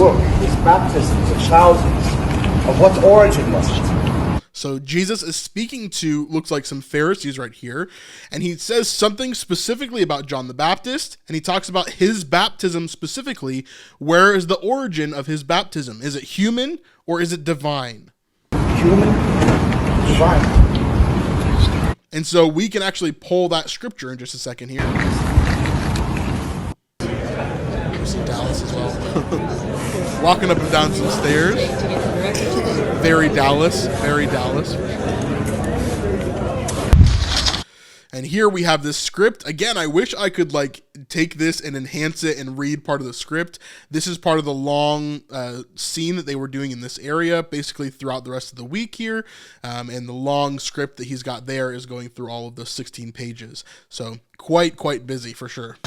book, his baptisms of thousands, of what origin was it? So Jesus is speaking to, looks like some Pharisees right here, and he says something specifically about John the Baptist, and he talks about his baptism specifically. Where is the origin of his baptism? Is it human or is it divine? Human, divine. And so we can actually pull that scripture in just a second here. There's some Dallas as well. Walking up and down some stairs. Very Dallas. And here we have this script. Again, I wish I could like take this and enhance it and read part of the script. This is part of the long scene that they were doing in this area, basically throughout the rest of the week here. And the long script that he's got there is going through all of those 16 pages. So quite busy for sure.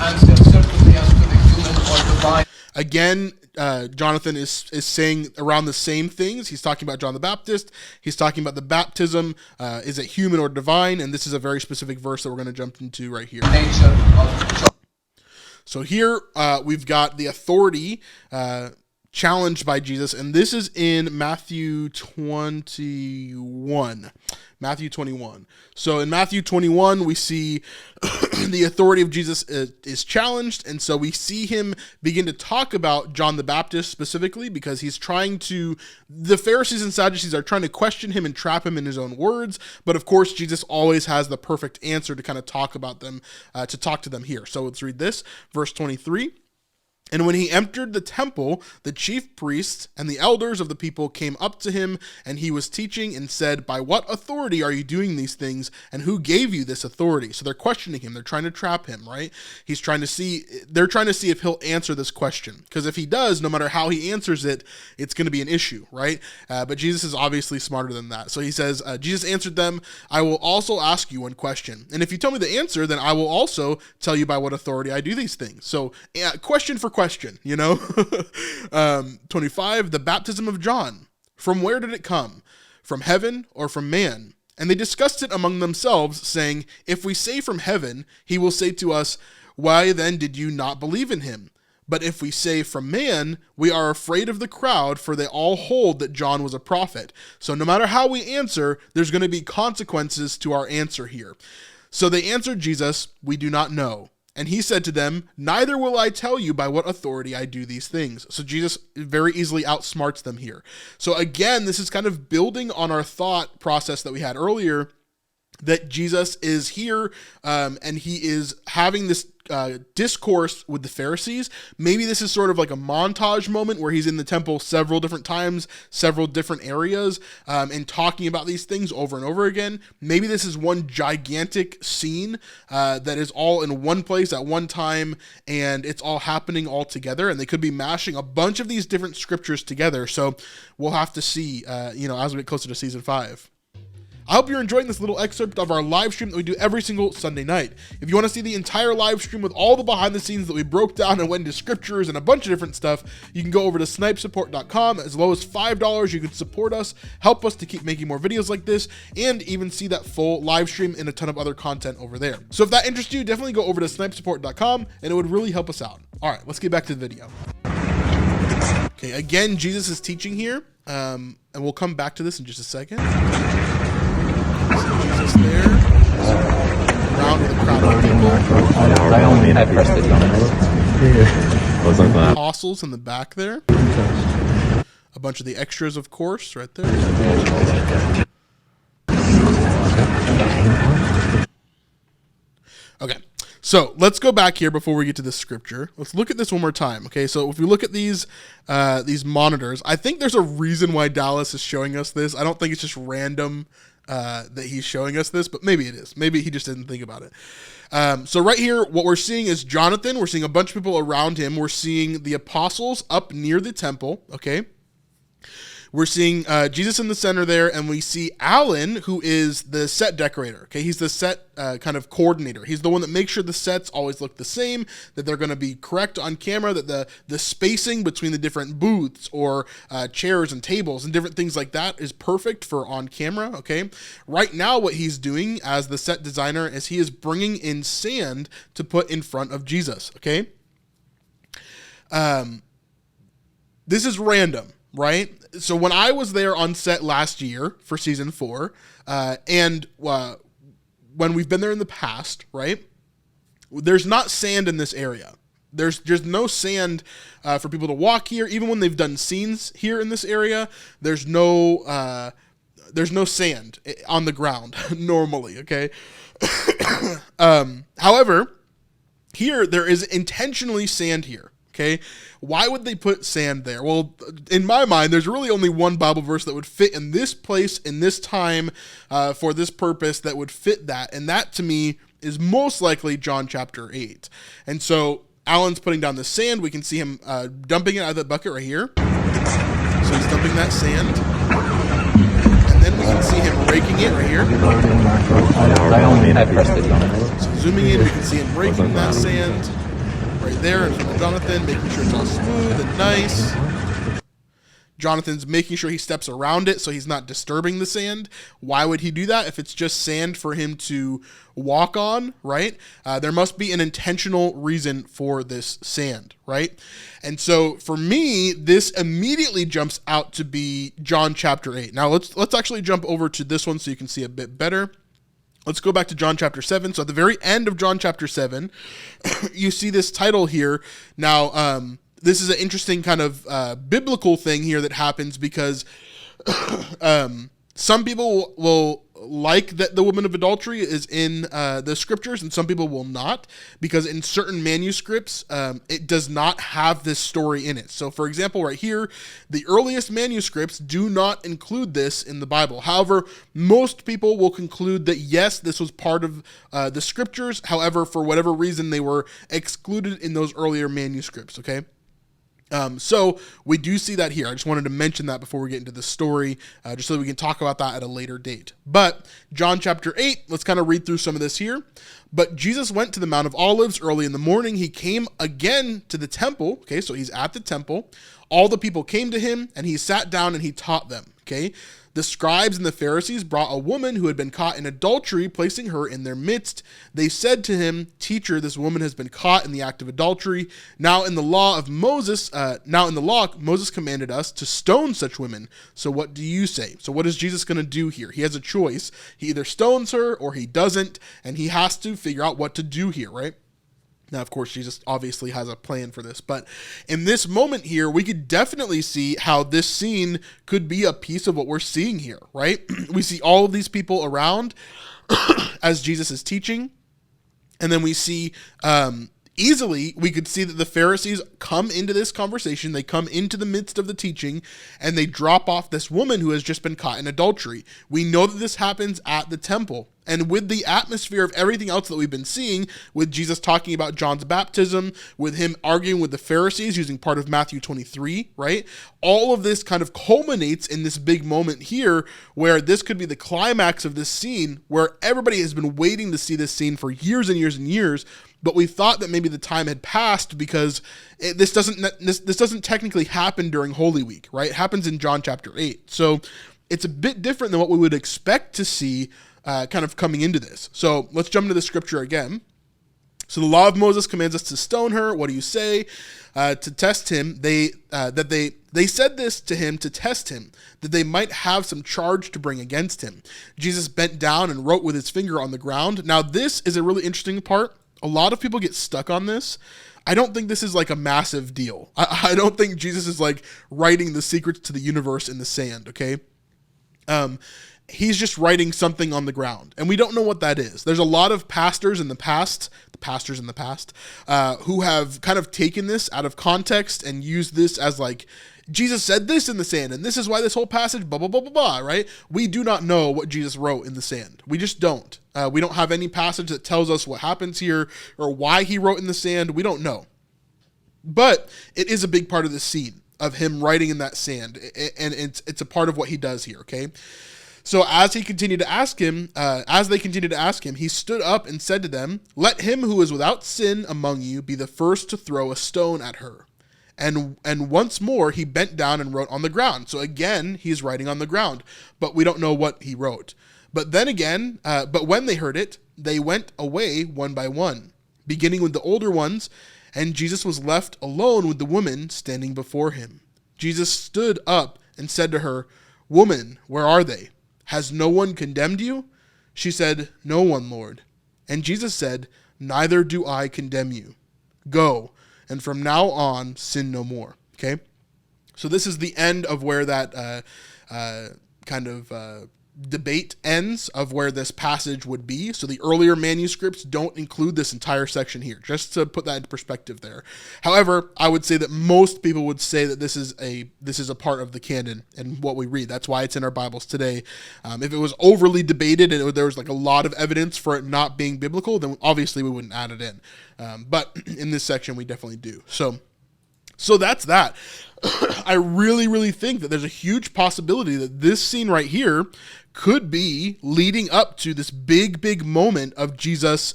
Again, Jonathan is saying around the same things. He's talking about John the Baptist. He's talking about the baptism. Is it human or divine? And this is a very specific verse that we're going to jump into right here. So here we've got the authority challenged by Jesus, and this is in Matthew 21. Matthew 21. So in Matthew 21, we see the authority of Jesus is challenged, and so we see him begin to talk about John the Baptist specifically because he's trying to, the Pharisees and Sadducees are trying to question him and trap him in his own words, but of course Jesus always has the perfect answer to kind of talk about them, to talk to them here. So let's read this, verse 23. And when he entered the temple, the chief priests and the elders of the people came up to him, and he was teaching and said, "By what authority are you doing these things, and who gave you this authority?" So they're questioning him. They're trying to trap him, right? They're trying to see if he'll answer this question. Because if he does, no matter how he answers it, it's going to be an issue, right? But Jesus is obviously smarter than that. So he says, Jesus answered them, "I will also ask you one question. And if you tell me the answer, then I will also tell you by what authority I do these things." So question for question, you know. 25, the baptism of John, from where did it come? From heaven or from man? And they discussed it among themselves, saying, "If we say from heaven, he will say to us, 'Why then did you not believe in him?' But if we say from man, we are afraid of the crowd, for they all hold that John was a prophet." So no matter how we answer, there's going to be consequences to our answer here. So they answered Jesus, "We do not know." And he said to them, "Neither will I tell you by what authority I do these things." So Jesus very easily outsmarts them here. So again, this is kind of building on our thought process that we had earlier, that Jesus is here and he is having this discourse with the Pharisees. Maybe this is sort of like a montage moment where he's in the temple several different times, several different areas, and talking about these things over and over again. Maybe this is one gigantic scene that is all in one place at one time, and it's all happening all together, and they could be mashing a bunch of these different scriptures together. So we'll have to see, as we get closer to season 5. I hope you're enjoying this little excerpt of our live stream that we do every single Sunday night. If you want to see the entire live stream with all the behind the scenes that we broke down and went into scriptures and a bunch of different stuff, you can go over to snipesupport.com. As low as $5, you can support us, help us to keep making more videos like this, and even see that full live stream and a ton of other content over there. So if that interests you, definitely go over to snipesupport.com, and it would really help us out. All right, let's get back to the video. Okay, again, Jesus is teaching here, and we'll come back to this in just a second. Jesus there, around with a crowd of people. Apostles in the back there. A bunch of the extras, of course, right there. Okay, so let's go back here before we get to the scripture. Let's look at this one more time. Okay, so if we look at these monitors, I think there's a reason why Dallas is showing us this. I don't think it's just random that he's showing us this, but maybe it is. Maybe he just didn't think about it. So right here, what we're seeing is Jonathan. We're seeing a bunch of people around him. We're seeing the apostles up near the temple, okay? We're seeing Jesus in the center there, and we see Alan, who is the set decorator, okay? He's the set kind of coordinator. He's the one that makes sure the sets always look the same, that they're going to be correct on camera, that the spacing between the different booths or chairs and tables and different things like that is perfect for on camera, okay? Right now, what he's doing as the set designer is he is bringing in sand to put in front of Jesus, okay? this is random, right? So when I was there on set last year for season 4, and when we've been there in the past, right, there's not sand in this area. There's no sand for people to walk here. Even when they've done scenes here in this area, there's no sand on the ground normally. Okay. However, here there is intentionally sand here. Okay. Why would they put sand there? Well, in my mind, there's really only one Bible verse that would fit in this place, in this time, for this purpose, that would fit that. And that, to me, is most likely John chapter 8. And so Alan's putting down the sand. We can see him dumping it out of the bucket right here. So he's dumping that sand. And then we can see him raking it right here. So zooming in, we can see him raking that sand right there in front of Jonathan, making sure it's all smooth and nice. Jonathan's making sure he steps around it so he's not disturbing the sand. Why would he do that if it's just sand for him to walk on, right? There must be an intentional reason for this sand, right? And so for me, this immediately jumps out to be John chapter 8. Now let's actually jump over to this one so you can see a bit better. Let's go back to John chapter 7. So at the very end of John chapter 7, you see this title here. Now, this is an interesting kind of biblical thing here that happens because some people will like that the woman of adultery is in the scriptures, and some people will not, because in certain manuscripts, it does not have this story in it. So, for example, right here, the earliest manuscripts do not include this in the Bible. However, most people will conclude that, yes, this was part of the scriptures. However, for whatever reason, they were excluded in those earlier manuscripts, okay? So we do see that here. I just wanted to mention that before we get into the story, just so we can talk about that at a later date. But John chapter 8, let's kind of read through some of this here. But Jesus went to the Mount of Olives early in the morning. He came again to the temple. Okay, so he's at the temple. All the people came to him, and he sat down and he taught them. Okay, the scribes and the Pharisees brought a woman who had been caught in adultery, placing her in their midst. They said to him, "Teacher, this woman has been caught in the act of adultery. Now in the law, Moses commanded us to stone such women. So what do you say?" So what is Jesus going to do here? He has a choice. He either stones her or he doesn't, and he has to figure out what to do here, right? Now, of course, Jesus obviously has a plan for this, but in this moment here, we could definitely see how this scene could be a piece of what we're seeing here, right? We see all of these people around as Jesus is teaching, and then we see easily, we could see that the Pharisees come into this conversation, they come into the midst of the teaching, and they drop off this woman who has just been caught in adultery. We know that this happens at the temple. And with the atmosphere of everything else that we've been seeing, with Jesus talking about John's baptism, with him arguing with the Pharisees using part of Matthew 23, right? All of this kind of culminates in this big moment here where this could be the climax of this scene where everybody has been waiting to see this scene for years and years and years. But we thought that maybe the time had passed because this doesn't technically happen during Holy Week, right? It happens in John chapter 8. So it's a bit different than what we would expect to see kind of coming into this. So let's jump into the scripture again. So the law of Moses commands us to stone her. What do you say? To test him, they said this to him to test him, that they might have some charge to bring against him. Jesus bent down and wrote with his finger on the ground. Now this is a really interesting part. A lot of people get stuck on this. I don't think this is like a massive deal. I don't think Jesus is like writing the secrets to the universe in the sand, okay? He's just writing something on the ground, and we don't know what that is. There's a lot of pastors in the past, who have kind of taken this out of context and used this as like, Jesus said this in the sand, and this is why this whole passage, blah, blah, blah, blah, blah, right? We do not know what Jesus wrote in the sand. We just don't. We don't have any passage that tells us what happens here or why he wrote in the sand. We don't know. But it is a big part of the scene of him writing in that sand, and it's a part of what he does here, okay? So as they continued to ask him, he stood up and said to them, "Let him who is without sin among you be the first to throw a stone at her." And once more he bent down and wrote on the ground. So again, he's writing on the ground, but we don't know what he wrote. But when they heard it, they went away one by one, beginning with the older ones, and Jesus was left alone with the woman standing before him. Jesus stood up and said to her, "Woman, where are they? Has no one condemned you?" She said, "No one, Lord." And Jesus said, "Neither do I condemn you. Go, and from now on sin no more." Okay? So this is the end of where that debate ends of where this passage would be. So the earlier manuscripts don't include this entire section here, just to put that into perspective there. However, I would say that most people would say that this is a part of the canon and what we read. That's why it's in our Bibles today. If it was overly debated and there was like a lot of evidence for it not being biblical, then obviously we wouldn't add it in. But in this section, we definitely do. So that's that. I really, really think that there's a huge possibility that this scene right here could be leading up to this big, big moment of Jesus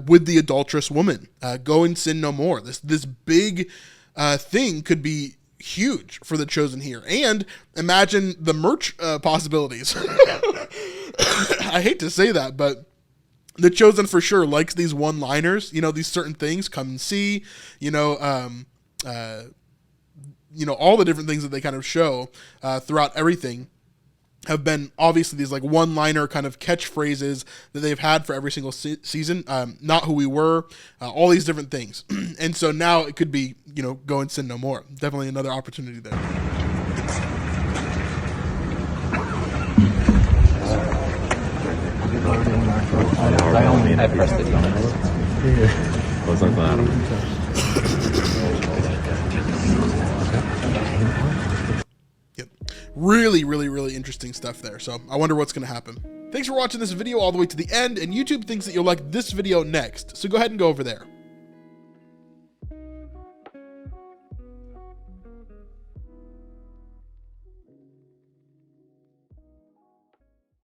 with the adulterous woman. Go and sin no more. This big thing could be huge for the chosen here. And imagine the merch possibilities. I hate to say that, but the chosen for sure likes these one-liners, these certain things, come and see, all the different things that they kind of show throughout everything have been obviously these like one-liner kind of catchphrases that they've had for every single season. Not who we were, all these different things. And so now it could be, go and sin no more. Definitely another opportunity there. I pressed it on it. Was like Yep. Really, really, really interesting stuff there. So I wonder what's going to happen. Thanks for watching this video all the way to the end, and YouTube thinks that you'll like this video next. So go ahead and go over there.